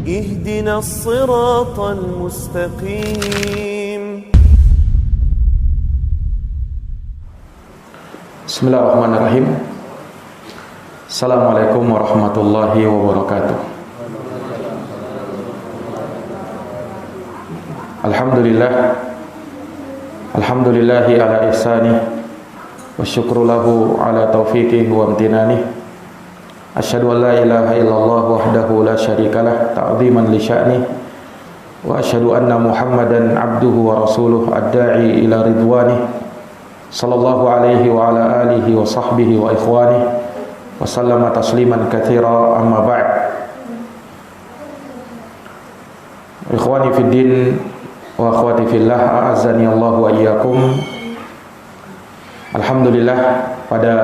اهدنا الصراط المستقيم. Bismillahirrahmanirrahim. Assalamualaikum warahmatullahi wabarakatuh. Alhamdulillahi ala ihsanih wa syukru lahu ala taufiqih wa amtinanih. Asyhadu an la ilaha illallah wahdahu la syarikalah ta'ziman li sya'nih wa asyhadu anna Muhammadan abduhu wa rasuluh ad-da'i ila ridwanih sallallahu alaihi wa ala alihi wa sahbihi wa ikhwanih wa sallama tasliman katsira, amma ba'd. Ikhwani fid din wa akhwati fillah, a'azzani Allah wa iyyakum. Alhamdulillah, pada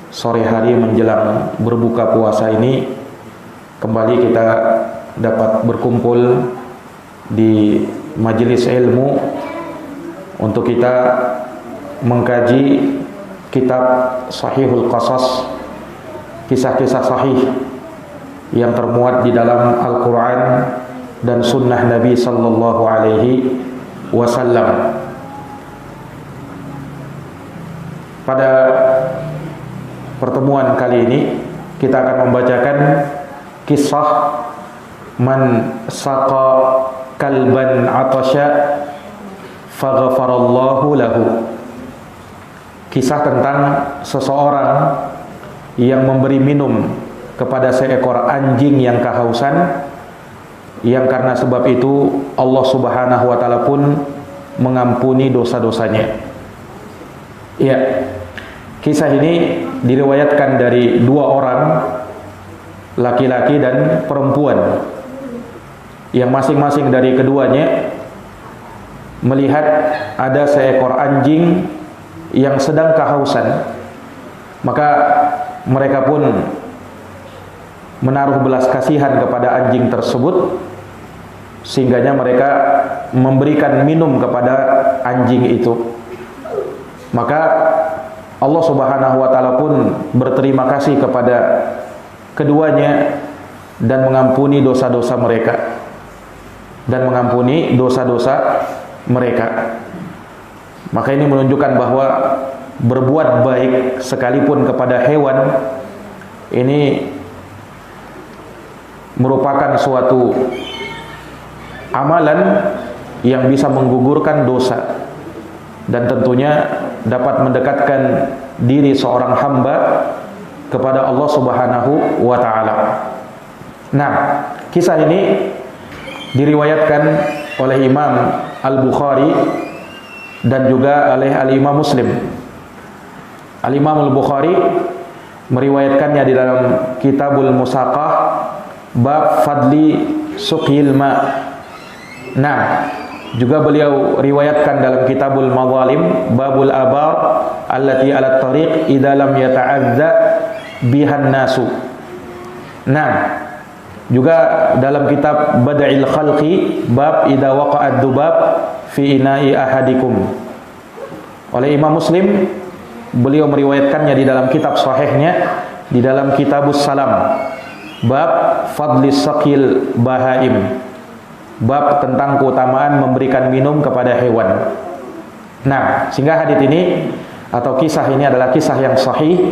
sore hari menjelang berbuka puasa ini kembali kita dapat berkumpul di majelis ilmu untuk kita mengkaji kitab Sahihul Qasas, kisah-kisah sahih yang termuat di dalam Al-Quran dan sunnah Nabi sallallahu alaihi wasallam. Pada pertemuan kali ini kita akan membacakan kisah man saqa kalban atasya faghfarallahu lahu. Kisah tentang seseorang yang memberi minum kepada seekor anjing yang kehausan, yang karena sebab itu Allah Subhanahu wa taala pun mengampuni dosa-dosanya. Ya, kisah ini diriwayatkan dari dua orang, laki-laki dan perempuan, yang masing-masing dari keduanya melihat ada seekor anjing yang sedang kehausan. Maka mereka pun menaruh belas kasihan kepada anjing tersebut, sehingganya mereka memberikan minum kepada anjing itu. Maka Allah Subhanahu wa taala pun berterima kasih kepada keduanya dan mengampuni dosa-dosa mereka. Maka ini menunjukkan bahwa berbuat baik sekalipun kepada hewan ini merupakan suatu amalan yang bisa menggugurkan dosa dan tentunya dapat mendekatkan diri seorang hamba kepada Allah Subhanahu wa taala. Nah, kisah ini diriwayatkan oleh Imam Al-Bukhari dan juga oleh Al-Imam Muslim. Al-Imam Al-Bukhari meriwayatkannya di dalam Kitabul Musaqah, bab fadli suqil ma. Nah, juga beliau riwayatkan dalam Kitabul Mazalim, babul abar allati ala tariq idza lam yata'adza bihan nasu. Nah, juga dalam kitab Bada'il Khalqi, bab idza waqa'ad dubab fi ina'i ahadikum. Oleh Imam Muslim, beliau meriwayatkannya di dalam kitab sahihnya, di dalam Kitabus Salam, bab fadli saqil bahaim, bab tentang keutamaan memberikan minum kepada hewan. Nah, sehingga hadits ini atau kisah ini adalah kisah yang sahih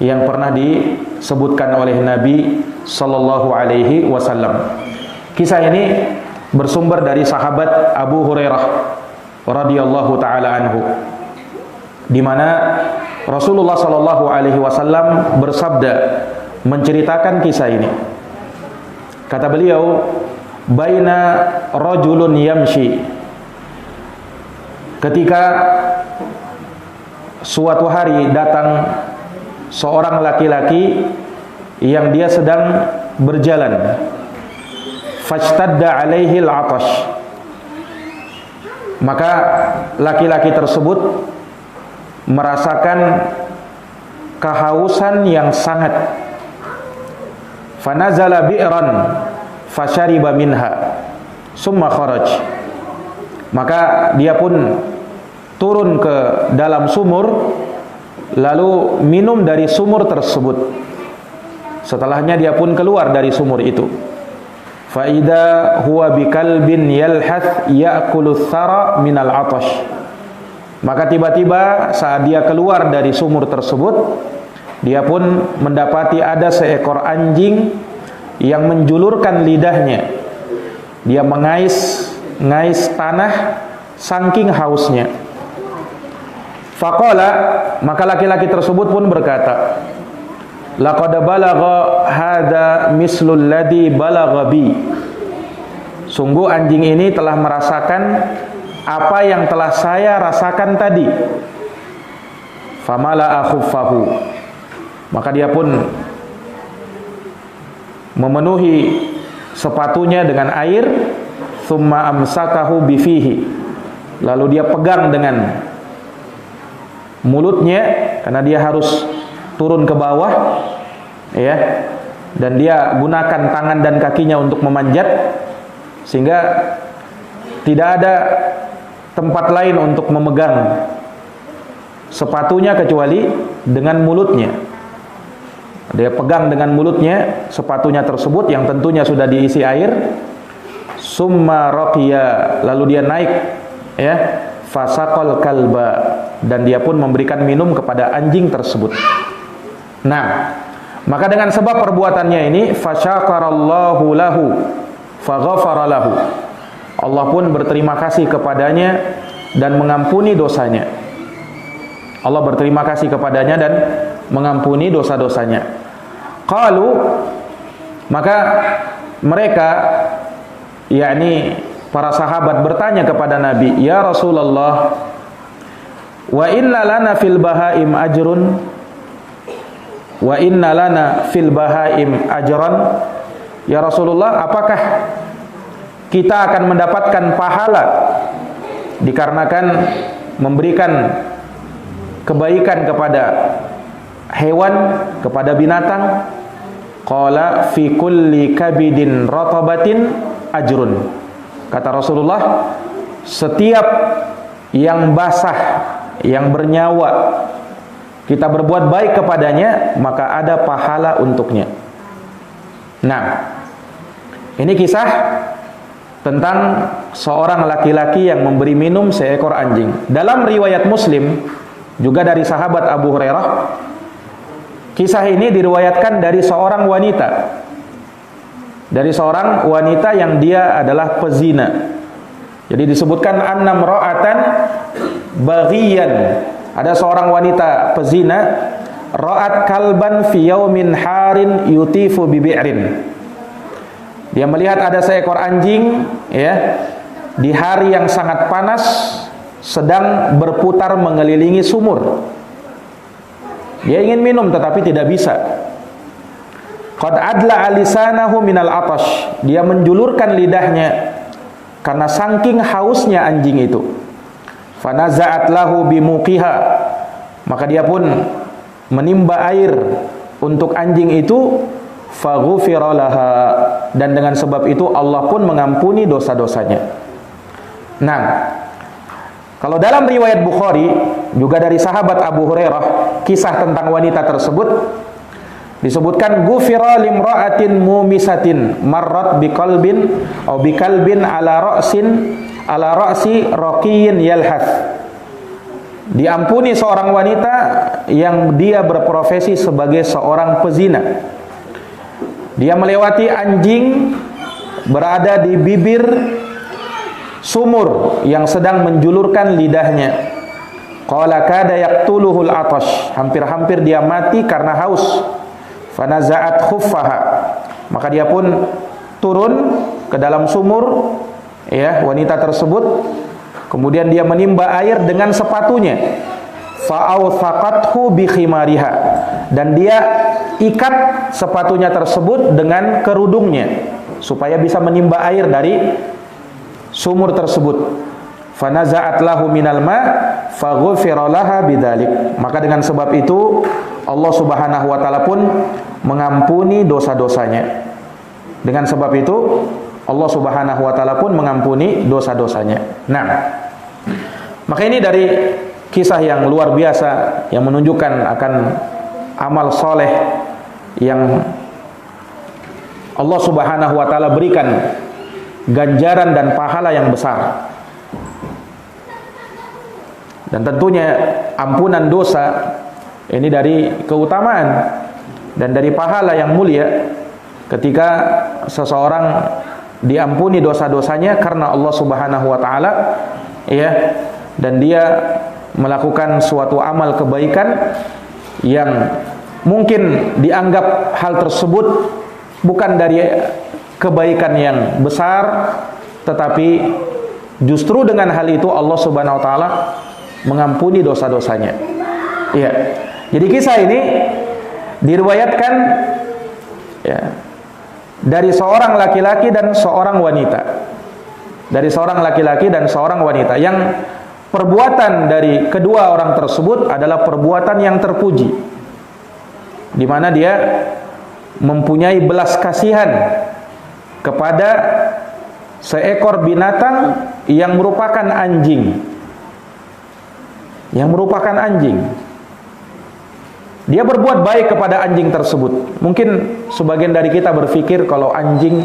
yang pernah disebutkan oleh Nabi sallallahu alaihi wasallam. Kisah ini bersumber dari sahabat Abu Hurairah radhiyallahu taala anhu, di mana Rasulullah sallallahu alaihi wasallam bersabda menceritakan kisah ini. Kata beliau, baina rajulun yamshi, ketika suatu hari datang seorang laki-laki yang dia sedang berjalan, fashtadda alaihi al-'atash, maka laki-laki tersebut merasakan kehausan yang sangat. Fanazala bi'ran fashariba minha summa kharaj, maka dia pun turun ke dalam sumur lalu minum dari sumur tersebut. Setelahnya dia pun keluar dari sumur itu. fa idza huwa bikalbin yalhath ya'kulu thara minal 'atash. Maka tiba-tiba saat dia keluar dari sumur tersebut, dia pun mendapati ada seekor anjing yang menjulurkan lidahnya. Dia mengais tanah saking hausnya. Faqala, maka laki-laki tersebut pun berkata, laqad balagha hadza mislul ladzi balagha bi. Sungguh anjing ini telah merasakan apa yang telah saya rasakan tadi. Famala akhuffahu. Maka dia pun memenuhi sepatunya dengan air, thumma amsakahu bifihi. Lalu dia pegang dengan mulutnya, karena dia harus turun ke bawah, ya, dan dia gunakan tangan dan kakinya untuk memanjat, sehingga tidak ada tempat lain untuk memegang sepatunya kecuali dengan mulutnya. Dia pegang dengan mulutnya sepatunya tersebut yang tentunya sudah diisi air. Summa raqiya, lalu dia naik, ya, fasaqal kalba, dan dia pun memberikan minum kepada anjing tersebut. Nah, maka dengan sebab perbuatannya ini, fasyakarallahu lahu faghafara lahu. Allah pun berterima kasih kepadanya dan mengampuni dosanya. Allah berterima kasih kepadanya dan mengampuni dosa-dosanya. Qalu, maka mereka, yakni para sahabat, bertanya kepada Nabi, ya Rasulullah, wa inna lana fil bahaim ajrun, wa inna lana fil bahaim ajran. Ya Rasulullah, apakah kita akan mendapatkan pahala dikarenakan memberikan kebaikan kepada hewan, kepada binatang? Qala fi kulli kabidin ratabatin ajrun. Kata Rasulullah, setiap yang basah, yang bernyawa, kita berbuat baik kepadanya, maka ada pahala untuknya. Nah, ini kisah tentang seorang laki-laki yang memberi minum seekor anjing. Dalam riwayat Muslim, juga dari sahabat Abu Hurairah, kisah ini diriwayatkan dari seorang wanita. Dari seorang wanita yang dia adalah pezina. Jadi disebutkan annam ra'atan baghiyan. Ada seorang wanita pezina, ra'at kalban fi yaumin harin yutifu bi bi'rin. Dia melihat ada seekor anjing, ya, di hari yang sangat panas sedang berputar mengelilingi sumur. Dia ingin minum tetapi tidak bisa. Qad adla alisanahu minal atash. Dia menjulurkan lidahnya karena saking hausnya anjing itu. Fanaza'at lahu bimuqiha. Maka dia pun menimba air untuk anjing itu, faghufira laha, dan dengan sebab itu Allah pun mengampuni dosa-dosanya. Nah, kalau dalam riwayat Bukhari juga dari sahabat Abu Hurairah, kisah tentang wanita tersebut disebutkan, gufira limra'atin mumisatin marrat biqalbin atau bikalbin ala ra'si raqiyin yalhath. Diampuni seorang wanita yang dia berprofesi sebagai seorang pezina. Dia melewati anjing berada di bibir sumur yang sedang menjulurkan lidahnya. Qala kada yaqtuluhul atash. Hampir-hampir dia mati karena haus. Fanaza'at khuffaha. Maka dia pun turun ke dalam sumur, ya, wanita tersebut. Kemudian dia menimba air dengan sepatunya. Fa'awthaqathu bi khimariha. Dan dia ikat sepatunya tersebut dengan kerudungnya supaya bisa menimba air dari sumur tersebut. Fanaza'at lahu minal ma faghufira laha bidzalik. Maka dengan sebab itu Allah Subhanahu wa taala pun mengampuni dosa-dosanya. Dengan sebab itu Allah Subhanahu wa taala pun mengampuni dosa-dosanya. Nah, maka ini dari kisah yang luar biasa yang menunjukkan akan amal soleh yang Allah Subhanahu wa taala berikan ganjaran dan pahala yang besar. Dan tentunya ampunan dosa ini dari keutamaan dan dari pahala yang mulia ketika seseorang diampuni dosa-dosanya karena Allah Subhanahu wa taala, ya, dan dia melakukan suatu amal kebaikan yang mungkin dianggap hal tersebut bukan dari kebaikan yang besar, tetapi justru dengan hal itu Allah Subhanahu wa taala mengampuni dosa-dosanya. Iya. Jadi kisah ini diriwayatkan, ya, dari seorang laki-laki dan seorang wanita. Dari seorang laki-laki dan seorang wanita yang perbuatan dari kedua orang tersebut adalah perbuatan yang terpuji, di mana dia mempunyai belas kasihan kepada seekor binatang yang merupakan anjing. Dia berbuat baik kepada anjing tersebut. Mungkin sebagian dari kita berpikir kalau anjing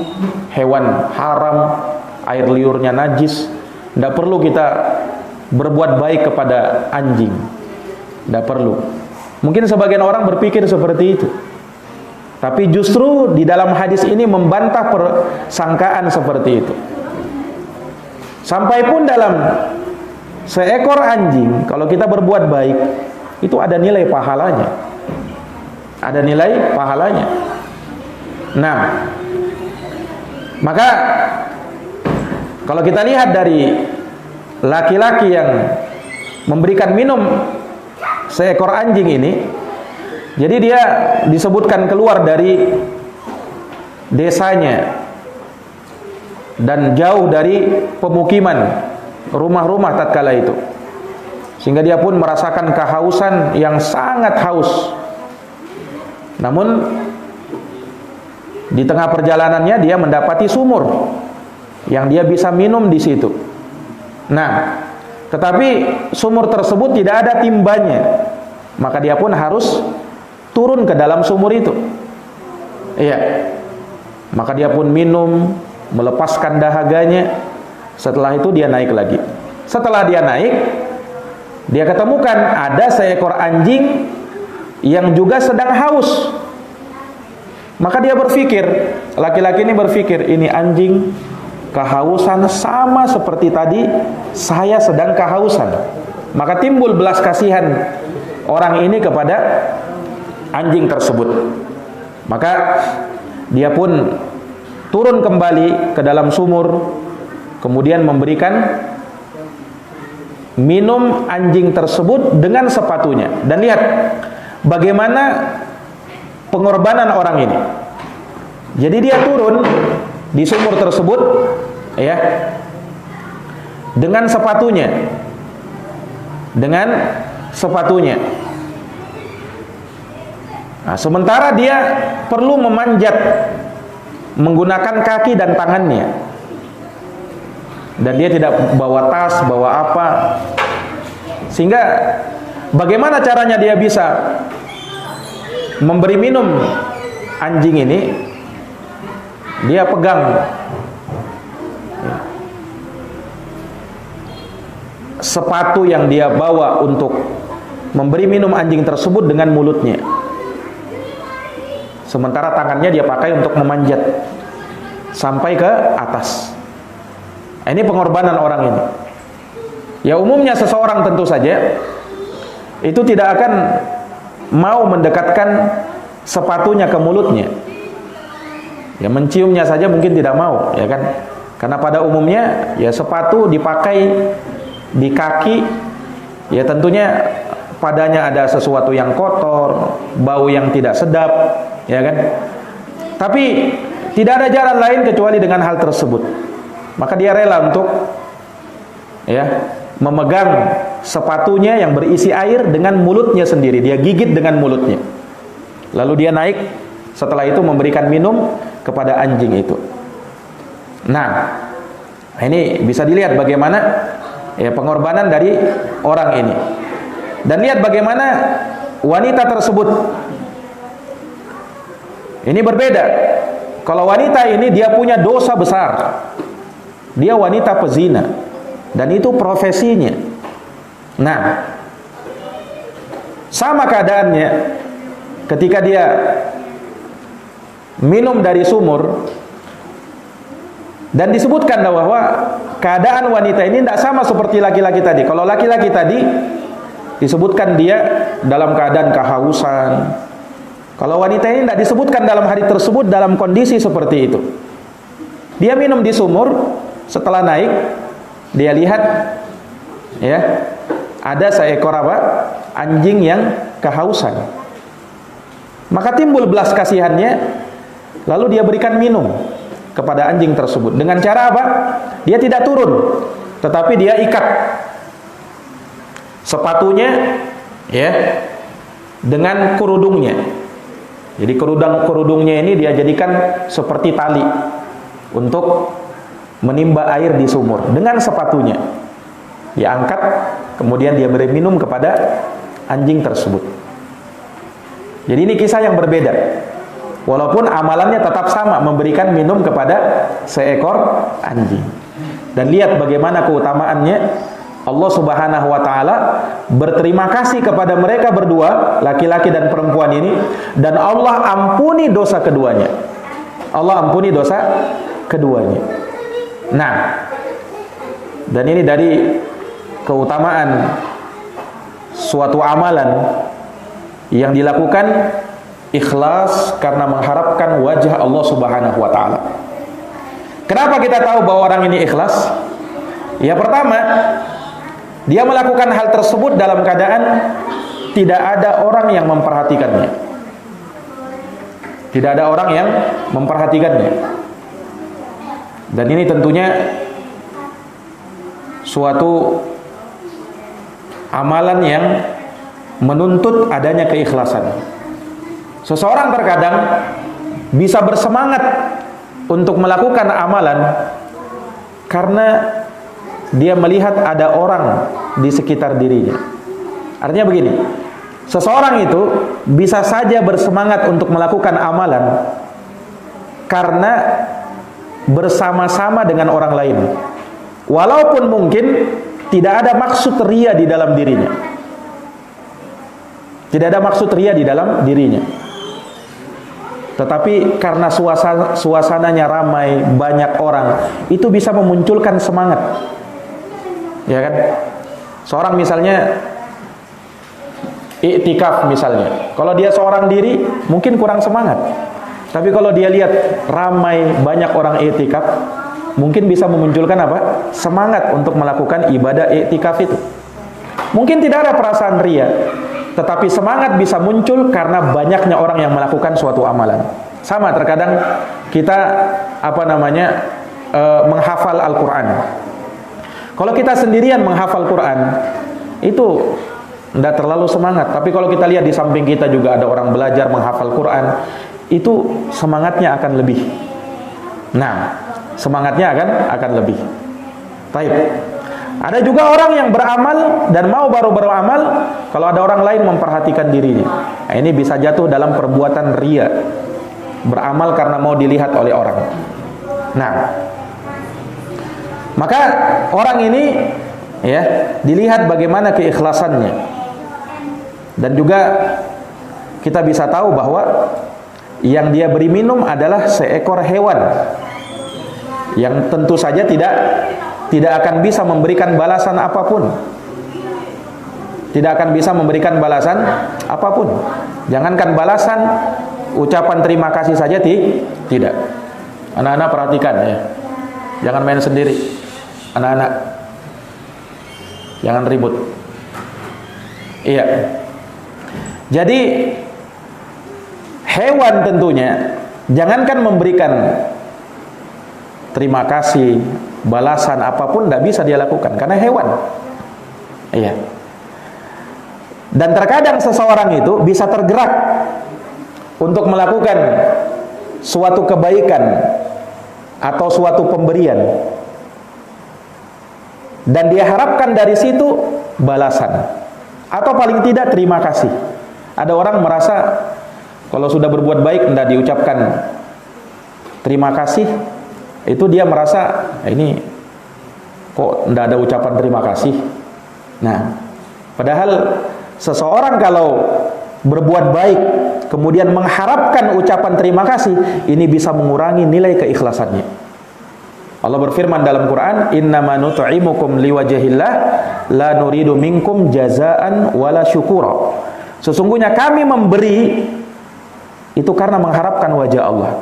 hewan haram, air liurnya najis, tidak perlu kita berbuat baik kepada anjing. Tidak perlu. Mungkin sebagian orang berpikir seperti itu. Tapi justru di dalam hadis ini membantah persangkaan seperti itu. Sampai pun dalam seekor anjing, kalau kita berbuat baik, itu ada nilai pahalanya. Ada nilai pahalanya. Nah, maka kalau kita lihat dari laki-laki yang memberikan minum seekor anjing ini, jadi dia disebutkan keluar dari desanya dan jauh dari pemukiman, rumah-rumah tatkala itu, sehingga dia pun merasakan kehausan yang sangat haus. Namun di tengah perjalanannya dia mendapati sumur yang dia bisa minum di situ. Nah, tetapi sumur tersebut tidak ada timbanya, maka dia pun harus turun ke dalam sumur itu. Iya. Maka dia pun minum, melepaskan dahaganya. Setelah itu dia naik lagi. Setelah dia naik, dia ketemukan ada seekor anjing yang juga sedang haus. Maka dia berpikir, laki-laki ini berpikir, ini anjing kehausan sama seperti tadi saya sedang kehausan. Maka timbul belas kasihan orang ini kepada anjing tersebut. Maka dia pun turun kembali ke dalam sumur, kemudian memberikan minum anjing tersebut dengan sepatunya. Dan lihat bagaimana pengorbanan orang ini. Jadi dia turun di sumur tersebut, ya, dengan sepatunya. Nah, sementara dia perlu memanjat menggunakan kaki dan tangannya. Dan dia tidak bawa tas, bawa apa. Sehingga bagaimana caranya dia bisa memberi minum anjing ini? Dia pegang sepatu yang dia bawa untuk memberi minum anjing tersebut dengan mulutnya. Sementara tangannya dia pakai untuk memanjat sampai ke atas. Ini pengorbanan orang ini. Ya, umumnya seseorang tentu saja itu tidak akan mau mendekatkan sepatunya ke mulutnya. Ya, menciumnya saja mungkin tidak mau, ya kan? Karena pada umumnya ya sepatu dipakai di kaki, ya tentunya padanya ada sesuatu yang kotor, bau yang tidak sedap, ya kan? Tapi tidak ada jalan lain kecuali dengan hal tersebut. Maka dia rela untuk, ya, memegang sepatunya yang berisi air dengan mulutnya sendiri. Dia gigit dengan mulutnya. Lalu dia naik, setelah itu memberikan minum kepada anjing itu. Nah, ini bisa dilihat bagaimana, ya, pengorbanan dari orang ini. Dan lihat bagaimana wanita tersebut. Ini berbeda. kalau wanita ini dia punya dosa besar, dia wanita pezina, dan itu profesinya. Nah, sama keadaannya ketika dia minum dari sumur, dan disebutkan bahwa keadaan wanita ini tidak sama seperti laki-laki tadi. Kalau laki-laki tadi disebutkan dia dalam keadaan kehausan. Kalau wanita ini tidak disebutkan dalam hari tersebut dalam kondisi seperti itu. Dia minum di sumur, setelah naik dia lihat ya, ada seekor apa? Anjing yang kehausan. Maka timbul belas kasihannya, lalu dia berikan minum kepada anjing tersebut. Dengan cara apa? Dia tidak turun, tetapi dia ikat sepatunya ya dengan kerudungnya. Jadi kerudungnya ini dia jadikan seperti tali untuk menimba air di sumur dengan sepatunya. Dia angkat, kemudian dia beri minum kepada anjing tersebut. Jadi ini kisah yang berbeda. Walaupun amalannya tetap sama, memberikan minum kepada seekor anjing. Dan lihat bagaimana keutamaannya. Allah Subhanahu wa taala berterima kasih kepada mereka berdua, laki-laki dan perempuan ini, dan Allah ampuni dosa keduanya. Allah ampuni dosa keduanya. Nah, dan ini dari keutamaan suatu amalan yang dilakukan ikhlas karena mengharapkan wajah Allah Subhanahu wa taala. Kenapa kita tahu bahwa orang ini ikhlas? Ya, pertama, dia melakukan hal tersebut dalam keadaan tidak ada orang yang memperhatikannya. Tidak ada orang yang memperhatikannya. Dan ini tentunya suatu amalan yang menuntut adanya keikhlasan. Seseorang terkadang bisa bersemangat untuk melakukan amalan karena dia melihat ada orang di sekitar dirinya. Artinya begini, seseorang itu bisa saja bersemangat untuk melakukan amalan karena bersama-sama dengan orang lain, walaupun mungkin tidak ada maksud ria di dalam dirinya. Tidak ada maksud ria di dalam dirinya. Tetapi karena suasananya ramai, banyak orang, itu bisa memunculkan semangat. Ya kan? Seorang misalnya iktikaf misalnya, kalau dia seorang diri mungkin kurang semangat. Tapi kalau dia lihat ramai banyak orang iktikaf, mungkin bisa memunculkan apa? Semangat untuk melakukan ibadah iktikaf itu. Mungkin tidak ada perasaan ria, tetapi semangat bisa muncul karena banyaknya orang yang melakukan suatu amalan. Sama terkadang kita menghafal Al-Quran. Kalau kita sendirian menghafal Quran, itu tidak terlalu semangat. Tapi kalau kita lihat di samping kita juga ada orang belajar menghafal Quran, itu semangatnya akan lebih. Nah, semangatnya akan lebih. Baik. Ada juga orang yang beramal dan mau baru beramal kalau ada orang lain memperhatikan dirinya. Nah, ini bisa jatuh dalam perbuatan ria. Beramal karena mau dilihat oleh orang. Nah, maka orang ini ya dilihat bagaimana keikhlasannya. Dan juga kita bisa tahu bahwa yang dia beri minum adalah seekor hewan yang tentu saja tidak akan bisa memberikan balasan apapun. Tidak akan bisa memberikan balasan apapun. Jangankan balasan, ucapan terima kasih saja tidak. Anak-anak perhatikan ya. Jangan main sendiri. Anak-anak, jangan ribut. Iya. Jadi hewan tentunya jangankan memberikan terima kasih, balasan apapun tidak bisa dia lakukan karena hewan. Iya. Dan terkadang seseorang itu bisa tergerak untuk melakukan suatu kebaikan atau suatu pemberian, dan dia harapkan dari situ balasan atau paling tidak terima kasih. Ada orang merasa kalau sudah berbuat baik tidak diucapkan terima kasih, itu dia merasa ini kok tidak ada ucapan terima kasih. Nah, padahal seseorang kalau berbuat baik kemudian mengharapkan ucapan terima kasih, ini bisa mengurangi nilai keikhlasannya. Allah berfirman dalam Quran, innama nut'imukum liwajhillah la nuridu minkum jazaan wala syukura. Sesungguhnya kami memberi itu karena mengharapkan wajah Allah.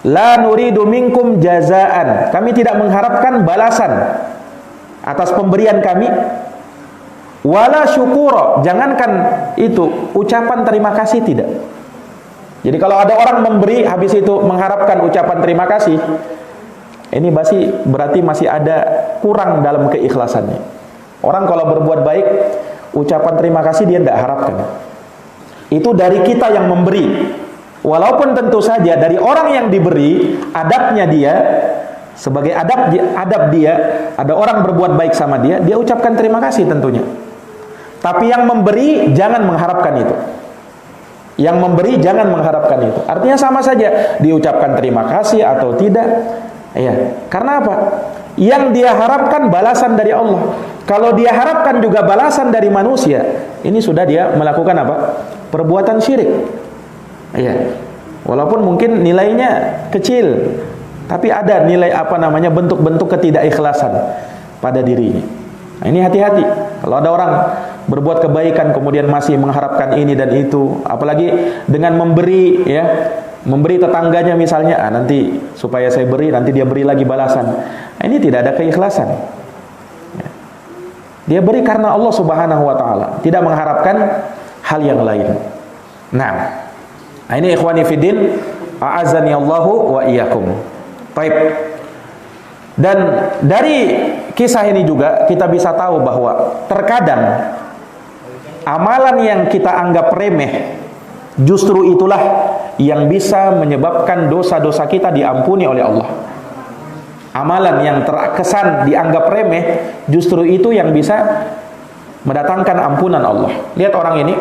La nuridu minkum jazaan. Kami tidak mengharapkan balasan atas pemberian kami. Wala syukura. Jangankan itu, ucapan terima kasih tidak. Jadi kalau ada orang memberi habis itu mengharapkan ucapan terima kasih, ini berarti masih ada kurang dalam keikhlasannya. Orang kalau berbuat baik, ucapan terima kasih dia tidak harapkan. Itu dari kita yang memberi. Walaupun tentu saja dari orang yang diberi, adabnya dia, sebagai adab dia, ada orang berbuat baik sama dia, dia ucapkan terima kasih tentunya. Tapi yang memberi jangan mengharapkan itu. Yang memberi jangan mengharapkan itu. Artinya sama saja, diucapkan terima kasih atau tidak. Ya, karena apa? Yang dia harapkan balasan dari Allah. Kalau dia harapkan juga balasan dari manusia, ini sudah dia melakukan apa? Perbuatan syirik. Ya. Walaupun mungkin nilainya kecil, tapi ada nilai bentuk-bentuk ketidakikhlasan pada dirinya. Nah, ini hati-hati. Kalau ada orang berbuat kebaikan kemudian masih mengharapkan ini dan itu, apalagi dengan memberi, ya, memberi tetangganya misalnya, nanti supaya saya beri, nanti dia beri lagi balasan. Nah, ini tidak ada keikhlasan. Ya. Dia beri karena Allah Subhanahu wa taala, tidak mengharapkan hal yang lain. Nah, ini ikhwani fiddin, a'azani Allahu wa iyyakum. Baik. Dan dari kisah ini juga kita bisa tahu bahwa terkadang amalan yang kita anggap remeh justru itulah yang bisa menyebabkan dosa-dosa kita diampuni oleh Allah. Amalan yang terkesan dianggap remeh justru itu yang bisa mendatangkan ampunan Allah. Lihat orang ini,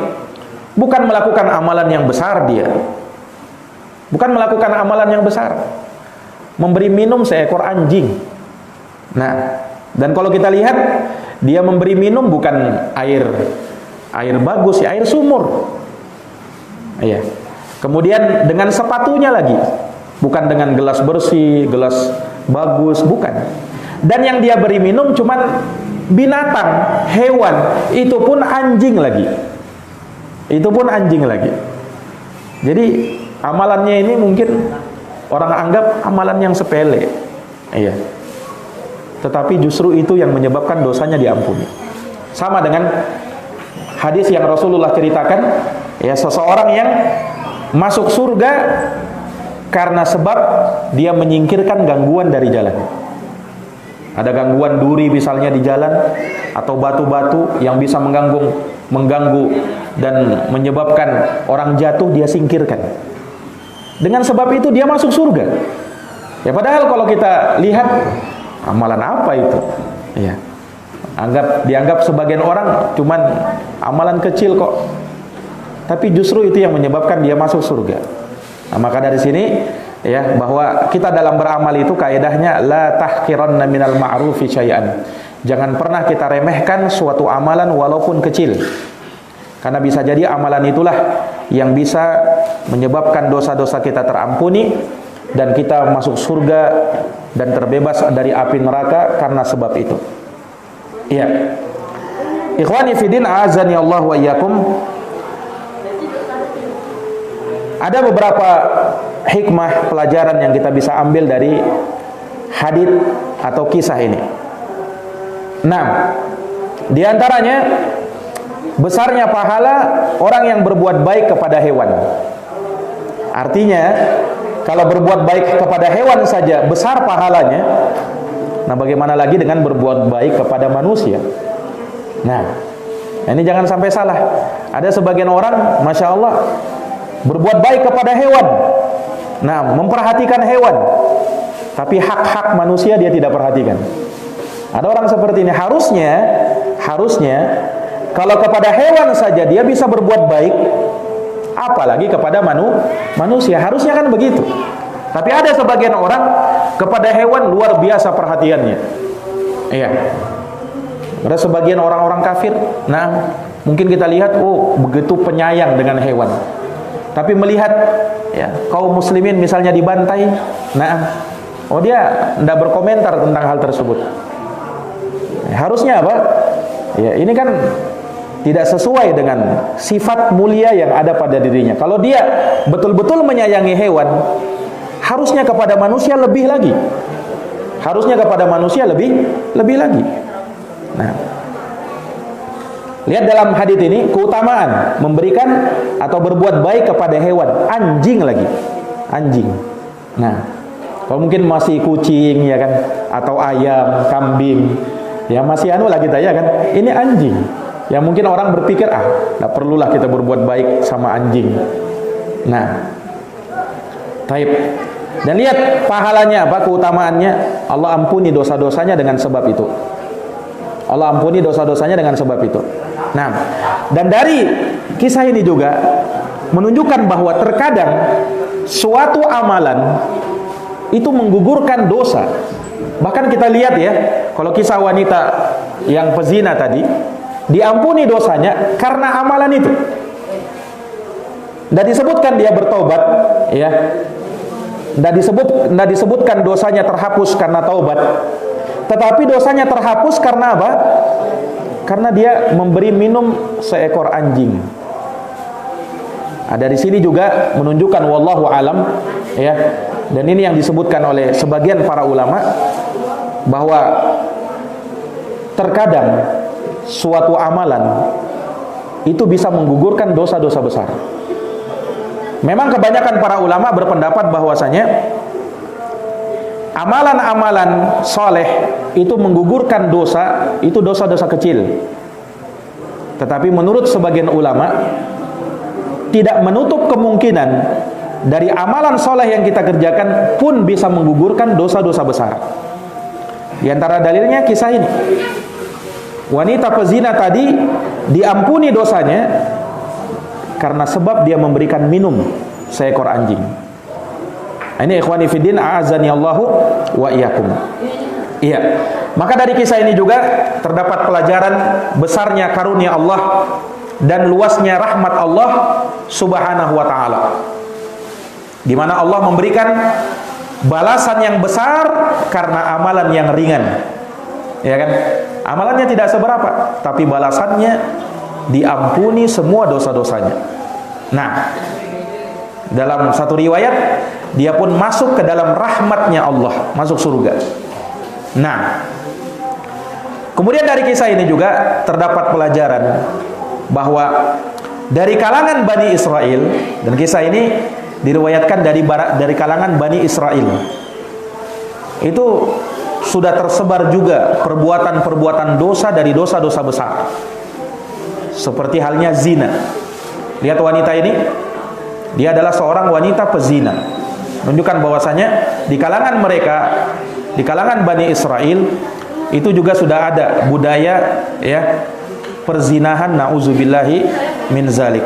bukan melakukan amalan yang besar dia. Bukan melakukan amalan yang besar. Memberi minum seekor anjing. Nah, dan kalau kita lihat, dia memberi minum bukan air bagus, ya, air sumur. Iya. Kemudian dengan sepatunya lagi. Bukan dengan gelas bersih, gelas bagus, bukan. Dan yang dia beri minum cuman binatang, hewan, itu pun anjing lagi. Itu pun anjing lagi. Jadi amalannya ini mungkin orang anggap amalan yang sepele. Iya. Tetapi justru itu yang menyebabkan dosanya diampuni. Sama dengan hadis yang Rasulullah ceritakan, ya, seseorang yang masuk surga karena sebab dia menyingkirkan gangguan dari jalan. Ada gangguan duri misalnya di jalan, atau batu-batu yang bisa mengganggu dan menyebabkan orang jatuh, dia singkirkan. Dengan sebab itu dia masuk surga. Ya, padahal kalau kita lihat, amalan apa itu? Ya, dianggap sebagian orang cuman amalan kecil kok. Tapi justru itu yang menyebabkan dia masuk surga. Nah, maka dari sini, ya, bahwa kita dalam beramal itu kaidahnya la tahqiranna minal ma'rufi syai'an. Jangan pernah kita remehkan suatu amalan walaupun kecil. Karena bisa jadi amalan itulah yang bisa menyebabkan dosa-dosa kita terampuni dan kita masuk surga dan terbebas dari api neraka karena sebab itu. Iya. Ikhwani fiddin, a'azani Allah wa iyyakum. Ada beberapa hikmah pelajaran yang kita bisa ambil dari hadits atau kisah ini. Nah, di antaranya besarnya pahala orang yang berbuat baik kepada hewan. Artinya, kalau berbuat baik kepada hewan saja besar pahalanya, nah bagaimana lagi dengan berbuat baik kepada manusia? Nah, ini jangan sampai salah. Ada sebagian orang, Masya Allah, berbuat baik kepada hewan. Nah, memperhatikan hewan, tapi hak-hak manusia dia tidak perhatikan. Ada orang seperti ini. Harusnya kalau kepada hewan saja dia bisa berbuat baik, apalagi kepada manusia. Harusnya kan begitu. Tapi ada sebagian orang kepada hewan luar biasa perhatiannya. Iya. Ada sebagian orang-orang kafir, nah mungkin kita lihat, oh begitu penyayang dengan hewan. Tapi melihat ya kaum muslimin misalnya dibantai, nah oh dia tidak berkomentar tentang hal tersebut. Harusnya apa? Ya ini kan tidak sesuai dengan sifat mulia yang ada pada dirinya. Kalau dia betul-betul menyayangi hewan, harusnya kepada manusia lebih lagi. Harusnya kepada manusia lebih lagi. Nah, lihat dalam hadis ini keutamaan memberikan atau berbuat baik kepada hewan, anjing lagi, anjing. Nah, kalau mungkin masih kucing ya kan, atau ayam, kambing, ya masih anu lah kita ya kan. Ini anjing. Ya mungkin orang berpikir tidak perlulah kita berbuat baik sama anjing. Nah, taib. Dan lihat pahalanya apa, keutamaannya. Allah ampuni dosa-dosanya dengan sebab itu. Allah ampuni dosa-dosanya dengan sebab itu. Nah, dan dari kisah ini juga menunjukkan bahwa terkadang suatu amalan itu menggugurkan dosa. Bahkan kita lihat ya, kalau kisah wanita yang pezina tadi, diampuni dosanya karena amalan itu. Dan disebutkan dia bertobat, ya. Dan disebutkan dosanya terhapus karena taubat. Tetapi dosanya terhapus karena apa? Karena dia memberi minum seekor anjing. Dari sini juga menunjukkan wallahu alam, ya. Dan ini yang disebutkan oleh sebagian para ulama bahwa terkadang suatu amalan itu bisa menggugurkan dosa-dosa besar. Memang kebanyakan para ulama berpendapat bahwasanya amalan-amalan soleh itu menggugurkan dosa, itu dosa-dosa kecil. Tetapi menurut sebagian ulama tidak menutup kemungkinan dari amalan soleh yang kita kerjakan pun bisa menggugurkan dosa-dosa besar. Di antara dalilnya kisah ini. Wanita pezina tadi diampuni dosanya karena sebab dia memberikan minum seekor anjing. Ini ikhwani fiddin, a'azani Allahu wa iyyakum. Iya. Maka dari kisah ini juga terdapat pelajaran besarnya karunia Allah dan luasnya rahmat Allah Subhanahu wa taala. Di mana Allah memberikan balasan yang besar karena amalan yang ringan. Ya kan? Amalannya tidak seberapa, tapi balasannya diampuni semua dosa-dosanya. Nah, dalam satu riwayat dia pun masuk ke dalam rahmatnya Allah, masuk surga. Nah, kemudian dari kisah ini juga terdapat pelajaran bahwa dari kalangan Bani Israel, dan kisah ini diriwayatkan dari kalangan Bani Israel, itu sudah tersebar juga perbuatan-perbuatan dosa dari dosa-dosa besar. Seperti halnya zina. Lihat wanita ini, dia adalah seorang wanita pezina. Menunjukkan bahwasanya di kalangan mereka, di kalangan Bani Israel itu juga sudah ada budaya ya perzinahan, nauzubillahi min zalik.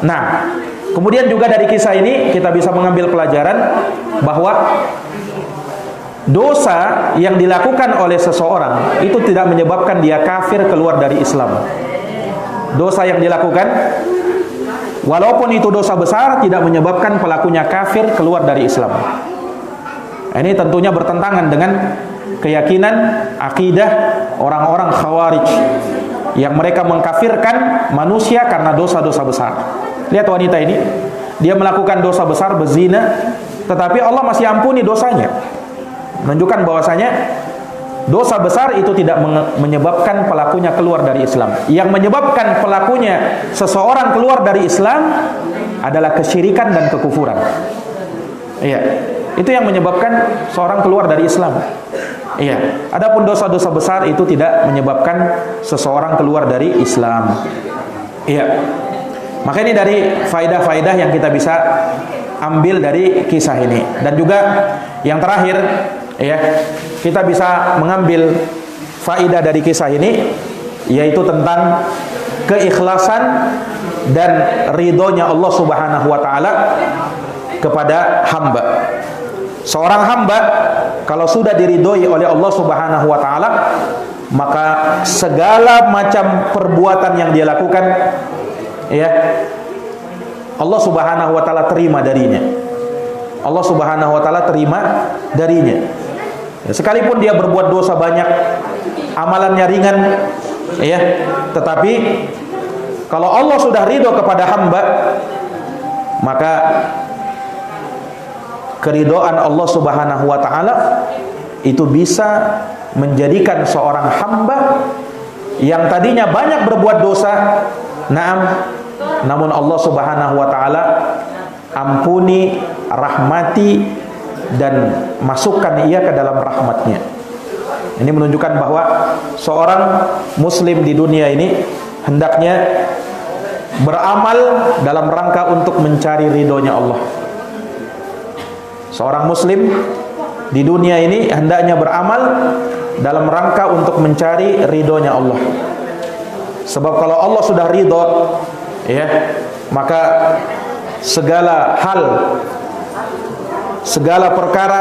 Nah, kemudian juga dari kisah ini kita bisa mengambil pelajaran bahwa dosa yang dilakukan oleh seseorang itu tidak menyebabkan dia kafir keluar dari Islam. Dosa yang dilakukan walaupun itu dosa besar tidak menyebabkan pelakunya kafir keluar dari Islam. Ini tentunya bertentangan dengan keyakinan akidah orang-orang Khawarij yang mereka mengkafirkan manusia karena dosa-dosa besar. Lihat wanita ini, dia melakukan dosa besar, berzina, tetapi Allah masih ampuni dosanya. Menunjukkan bahwasanya dosa besar itu tidak menyebabkan pelakunya keluar dari Islam. Yang menyebabkan pelakunya seseorang keluar dari Islam adalah kesyirikan dan kekufuran. Iya, itu yang menyebabkan seorang keluar dari Islam. Iya. Adapun dosa-dosa besar itu tidak menyebabkan seseorang keluar dari Islam. Iya. Maka ini dari faedah-faedah yang kita bisa ambil dari kisah ini. Dan juga yang terakhir, ya, kita bisa mengambil faedah dari kisah ini, yaitu tentang keikhlasan dan ridhonya Allah Subhanahu wa taala kepada hamba. Seorang hamba kalau sudah diridhoi oleh Allah Subhanahu wa taala, maka segala macam perbuatan yang dia lakukan, ya, Allah Subhanahu wa taala terima darinya. Allah Subhanahu wa taala terima darinya. Ya, sekalipun dia berbuat dosa banyak, amalannya ringan, ya, tetapi kalau Allah sudah ridho kepada hamba, maka keridhaan Allah Subhanahu wa taala itu bisa menjadikan seorang hamba yang tadinya banyak berbuat dosa, namun Allah Subhanahu wa taala ampuni, rahmati, dan masukkan ia ke dalam rahmatnya. Ini menunjukkan bahwa seorang muslim di dunia ini hendaknya beramal dalam rangka untuk mencari ridhonya Allah. Seorang muslim di dunia ini hendaknya beramal dalam rangka untuk mencari ridhonya Allah. Sebab kalau Allah sudah ridho, ya, maka segala hal, segala perkara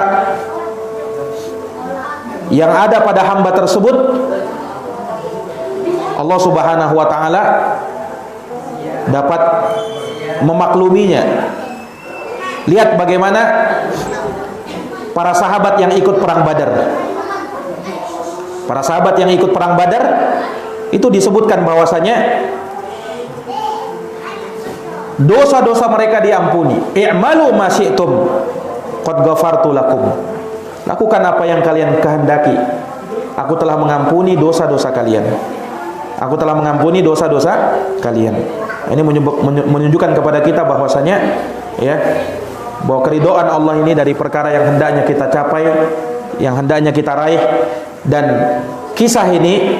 yang ada pada hamba tersebut, Allah Subhanahu wa taala dapat memakluminya. Lihat bagaimana para sahabat yang ikut perang Badar. Para sahabat yang ikut perang Badar itu disebutkan bahwasanya dosa-dosa mereka diampuni. I'malu ma syi'tum qad ghafartu lakum. Lakukan apa yang kalian kehendaki. Aku telah mengampuni dosa-dosa kalian. Aku telah mengampuni dosa-dosa kalian. Ini menunjukkan kepada kita bahwasanya, ya, bahwa keridhaan Allah ini dari perkara yang hendaknya kita capai, yang hendaknya kita raih. Dan kisah ini,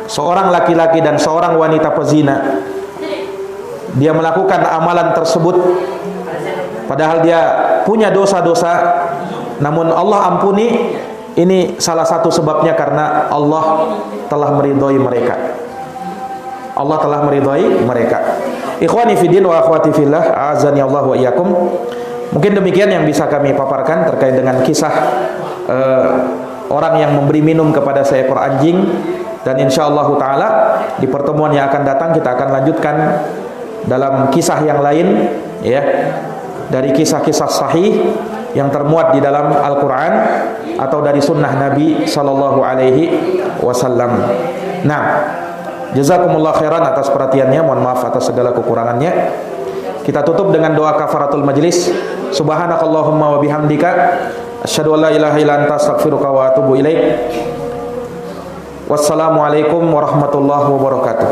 seorang laki-laki dan seorang wanita pezina, dia melakukan amalan tersebut padahal dia punya dosa-dosa, namun Allah ampuni. Ini salah satu sebabnya karena Allah telah meridhoi mereka. Allah telah meridhoi mereka. Ikhwani fiddin wa akhwati fillah, a'azani Allah wa iyyakum. Mungkin demikian yang bisa kami paparkan terkait dengan kisah orang yang memberi minum kepada seekor anjing. Dan insyaallah taala di pertemuan yang akan datang kita akan lanjutkan dalam kisah yang lain, ya, dari kisah-kisah sahih yang termuat di dalam Al-Quran atau dari sunnah Nabi Sallallahu Alaihi Wasallam. Nah, jazakumullah khairan atas perhatiannya. Mohon maaf atas segala kekurangannya. Kita tutup dengan doa kafaratul majlis. Subhanakallahumma wa bihamdika asyhadu an la ilaha illa anta astaghfiruka wa atubu ilaik. Wassalamualaikum warahmatullahi wabarakatuh.